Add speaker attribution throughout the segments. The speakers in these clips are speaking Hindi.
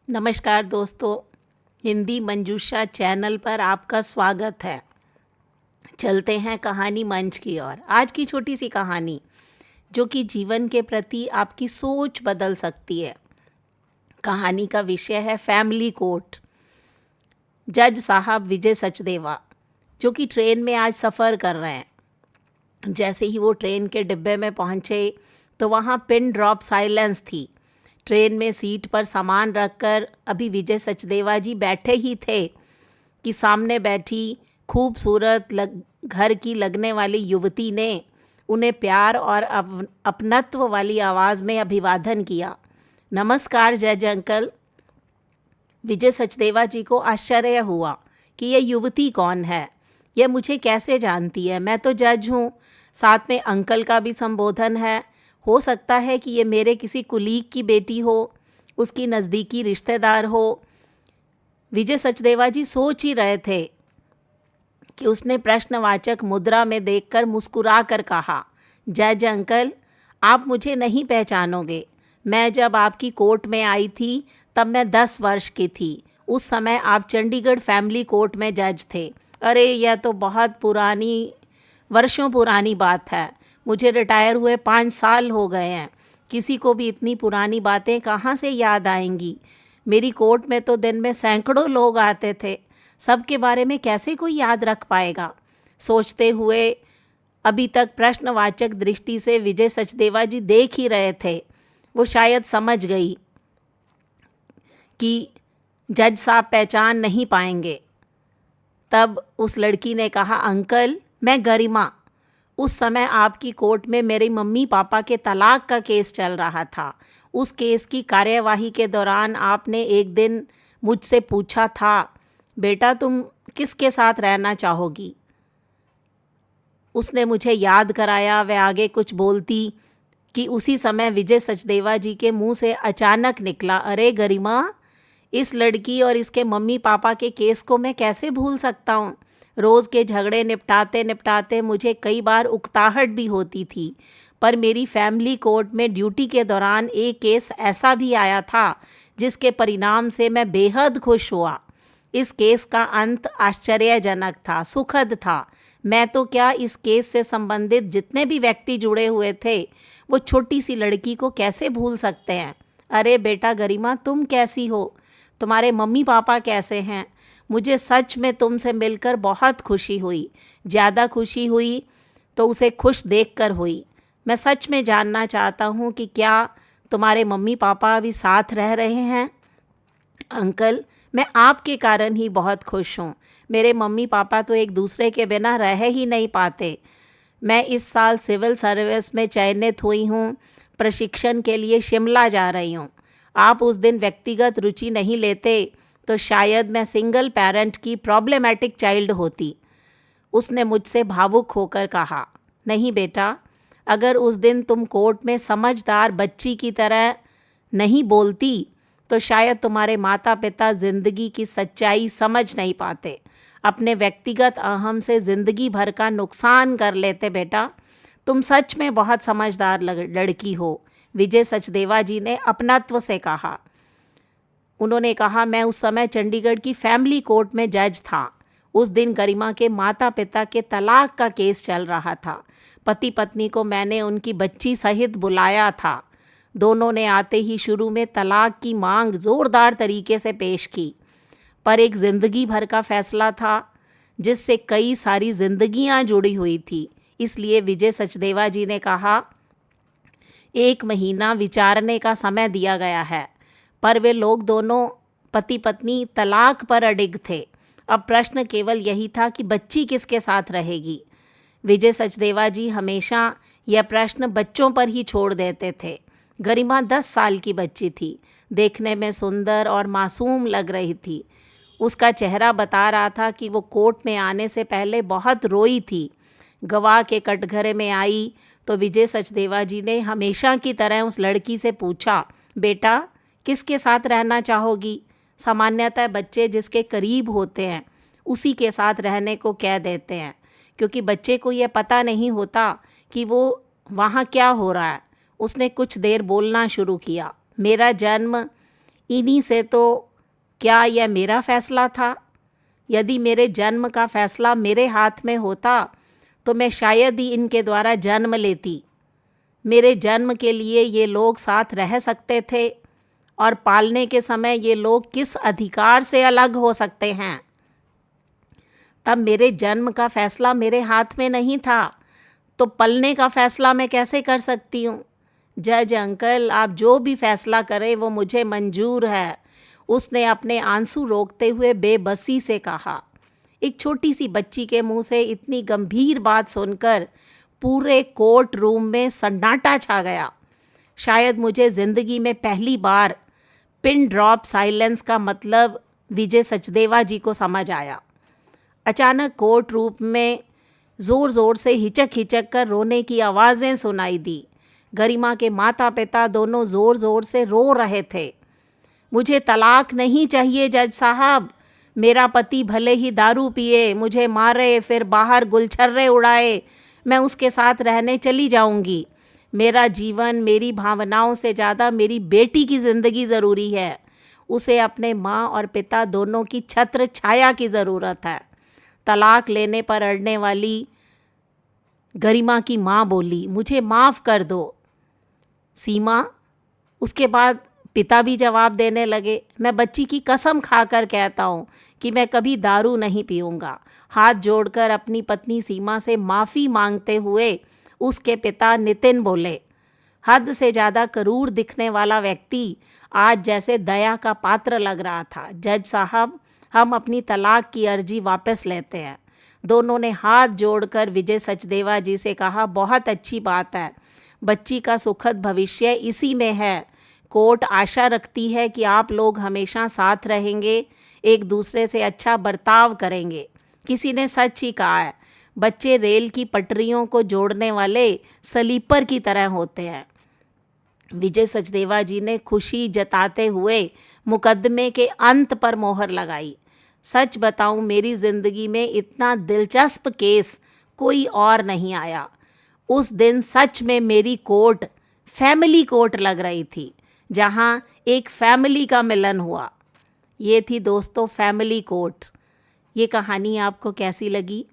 Speaker 1: नमस्कार दोस्तों, हिंदी मंजूषा चैनल पर आपका स्वागत है। चलते हैं कहानी मंच की ओर। आज की छोटी सी कहानी जो कि जीवन के प्रति आपकी सोच बदल सकती है। कहानी का विषय है फैमिली कोर्ट। जज साहब विजय सचदेवा जो कि ट्रेन में आज सफ़र कर रहे हैं। जैसे ही वो ट्रेन के डिब्बे में पहुँचे तो वहाँ पिन ड्रॉप साइलेंस थी। ट्रेन में सीट पर सामान रखकर अभी विजय सचदेवा जी बैठे ही थे कि सामने बैठी खूबसूरत घर की लगने वाली युवती ने उन्हें प्यार और अपनत्व वाली आवाज़ में अभिवादन किया। नमस्कार जज अंकल। विजय सचदेवा जी को आश्चर्य हुआ कि यह युवती कौन है, यह मुझे कैसे जानती है। मैं तो जज हूँ, साथ में अंकल का भी संबोधन है। हो सकता है कि ये मेरे किसी कुलीग की बेटी हो, उसकी नज़दीकी रिश्तेदार हो। विजय सचदेवा जी सोच ही रहे थे कि उसने प्रश्नवाचक मुद्रा में देखकर मुस्कुरा कर कहा, जज अंकल, आप मुझे नहीं पहचानोगे। मैं जब आपकी कोर्ट में आई थी तब मैं 10 वर्ष की थी। उस समय आप चंडीगढ़ फैमिली कोर्ट में जज थे। अरे यह तो बहुत पुरानी, वर्षों पुरानी बात है। मुझे रिटायर हुए 5 साल हो गए हैं। किसी को भी इतनी पुरानी बातें कहाँ से याद आएंगी। मेरी कोर्ट में तो दिन में सैकड़ों लोग आते थे, सबके बारे में कैसे कोई याद रख पाएगा। सोचते हुए अभी तक प्रश्नवाचक दृष्टि से विजय सचदेवा जी देख ही रहे थे। वो शायद समझ गई कि जज साहब पहचान नहीं पाएंगे। तब उस लड़की ने कहा, अंकल, मैं गरिमा। उस समय आपकी कोर्ट में मेरे मम्मी पापा के तलाक का केस चल रहा था। उस केस की कार्यवाही के दौरान आपने एक दिन मुझसे पूछा था, बेटा तुम किसके साथ रहना चाहोगी। उसने मुझे याद कराया। वह आगे कुछ बोलती कि उसी समय विजय सचदेवा जी के मुंह से अचानक निकला, अरे गरिमा, इस लड़की और इसके मम्मी पापा के केस को मैं कैसे भूल सकता हूँ। रोज़ के झगड़े निपटाते निपटाते मुझे कई बार उकताहट भी होती थी, पर मेरी फैमिली कोर्ट में ड्यूटी के दौरान एक केस ऐसा भी आया था जिसके परिणाम से मैं बेहद खुश हुआ। इस केस का अंत आश्चर्यजनक था, सुखद था। मैं तो क्या, इस केस से संबंधित जितने भी व्यक्ति जुड़े हुए थे वो छोटी सी लड़की को कैसे भूल सकते हैं। अरे बेटा गरिमा, तुम कैसी हो, तुम्हारे मम्मी पापा कैसे हैं। मुझे सच में तुमसे मिलकर बहुत खुशी हुई। ज़्यादा खुशी हुई तो उसे खुश देखकर हुई। मैं सच में जानना चाहता हूँ कि क्या तुम्हारे मम्मी पापा अभी साथ रह रहे हैं। अंकल, मैं आपके कारण ही बहुत खुश हूँ। मेरे मम्मी पापा तो एक दूसरे के बिना रह ही नहीं पाते। मैं इस साल सिविल सर्विस में चयनित हुई हूँ। प्रशिक्षण के लिए शिमला जा रही हूँ। आप उस दिन व्यक्तिगत रुचि नहीं लेते तो शायद मैं सिंगल पेरेंट की प्रॉब्लमैटिक चाइल्ड होती। उसने मुझसे भावुक होकर कहा, नहीं बेटा, अगर उस दिन तुम कोर्ट में समझदार बच्ची की तरह नहीं बोलती तो शायद तुम्हारे माता पिता ज़िंदगी की सच्चाई समझ नहीं पाते, अपने व्यक्तिगत अहम से ज़िंदगी भर का नुकसान कर लेते। बेटा, तुम सच में बहुत समझदार लड़की हो, विजय सचदेवा जी ने अपनत्व से कहा। उन्होंने कहा, मैं उस समय चंडीगढ़ की फैमिली कोर्ट में जज था। उस दिन गरिमा के माता पिता के तलाक का केस चल रहा था। पति पत्नी को मैंने उनकी बच्ची सहित बुलाया था। दोनों ने आते ही शुरू में तलाक की मांग ज़ोरदार तरीके से पेश की, पर एक ज़िंदगी भर का फैसला था जिससे कई सारी जिंदगियां जुड़ी हुई थी। इसलिए विजय सचदेवा जी ने कहा, 1 महीना विचारने का समय दिया गया है। पर वे लोग दोनों पति पत्नी तलाक पर अडिग थे। अब प्रश्न केवल यही था कि बच्ची किसके साथ रहेगी। विजय सचदेवा जी हमेशा यह प्रश्न बच्चों पर ही छोड़ देते थे। गरिमा 10 साल की बच्ची थी, देखने में सुंदर और मासूम लग रही थी। उसका चेहरा बता रहा था कि वो कोर्ट में आने से पहले बहुत रोई थी। गवाह के कटघरे में आई तो विजय सचदेवा जी ने हमेशा की तरह उस लड़की से पूछा, बेटा किसके साथ रहना चाहोगी। सामान्यतः बच्चे जिसके करीब होते हैं उसी के साथ रहने को कह देते हैं, क्योंकि बच्चे को यह पता नहीं होता कि वो वहाँ क्या हो रहा है। उसने कुछ देर बोलना शुरू किया। मेरा जन्म इन्हीं से तो क्या यह मेरा फैसला था? यदि मेरे जन्म का फैसला मेरे हाथ में होता तो मैं शायद ही इनके द्वारा जन्म लेती। मेरे जन्म के लिए ये लोग साथ रह सकते थे और पालने के समय ये लोग किस अधिकार से अलग हो सकते हैं? तब मेरे जन्म का फैसला मेरे हाथ में नहीं था, तो पलने का फैसला मैं कैसे कर सकती हूँ? जज अंकल, आप जो भी फैसला करें वो मुझे मंजूर है, उसने अपने आंसू रोकते हुए बेबसी से कहा। एक छोटी सी बच्ची के मुंह से इतनी गंभीर बात सुनकर पूरे कोर्ट रूम में सन्नाटा छा गया। शायद मुझे ज़िंदगी में पहली बार पिन ड्रॉप साइलेंस का मतलब विजय सचदेवा जी को समझ आया। अचानक कोर्ट रूम में ज़ोर ज़ोर से हिचक कर रोने की आवाज़ें सुनाई दी। गरिमा के माता पिता दोनों ज़ोर ज़ोर से रो रहे थे। मुझे तलाक नहीं चाहिए जज साहब, मेरा पति भले ही दारू पिए, मुझे मारे, फिर बाहर गुलछर्रे उड़ाए, मैं उसके साथ रहने चली जाऊंगी। मेरा जीवन, मेरी भावनाओं से ज़्यादा मेरी बेटी की ज़िंदगी ज़रूरी है। उसे अपने माँ और पिता दोनों की छत्र छाया की ज़रूरत है। तलाक लेने पर अड़ने वाली गरिमा की माँ बोली, मुझे माफ़ कर दो। सीमा, उसके बाद पिता भी जवाब देने लगे, मैं बच्ची की कसम खाकर कहता हूँ कि मैं कभी दारू नहीं पीऊँगा। हाथ जोड़कर अपनी पत्नी सीमा से माफ़ी मांगते हुए उसके पिता नितिन बोले। हद से ज़्यादा क्रूर दिखने वाला व्यक्ति आज जैसे दया का पात्र लग रहा था। जज साहब, हम अपनी तलाक की अर्जी वापस लेते हैं। दोनों ने हाथ जोड़कर विजय सचदेवा जी से कहा, बहुत अच्छी बात है, बच्ची का सुखद भविष्य इसी में है। कोर्ट आशा रखती है कि आप लोग हमेशा साथ रहेंगे, एक दूसरे से अच्छा बर्ताव करेंगे। किसी ने सच ही कहा है, बच्चे रेल की पटरियों को जोड़ने वाले स्लीपर की तरह होते हैं। विजय सचदेवा जी ने खुशी जताते हुए मुकदमे के अंत पर मोहर लगाई। सच बताऊं, मेरी ज़िंदगी में इतना दिलचस्प केस कोई और नहीं आया। उस दिन सच में मेरी कोर्ट फैमिली कोर्ट लग रही थी, जहां एक फैमिली का मिलन हुआ। ये थी दोस्तों फैमिली कोर्ट। ये कहानी आपको कैसी लगी?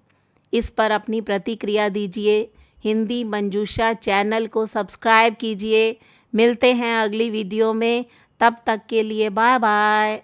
Speaker 1: इस पर अपनी प्रतिक्रिया दीजिए। हिंदी मंजूषा चैनल को सब्सक्राइब कीजिए। मिलते हैं अगली वीडियो में, तब तक के लिए बाय बाय।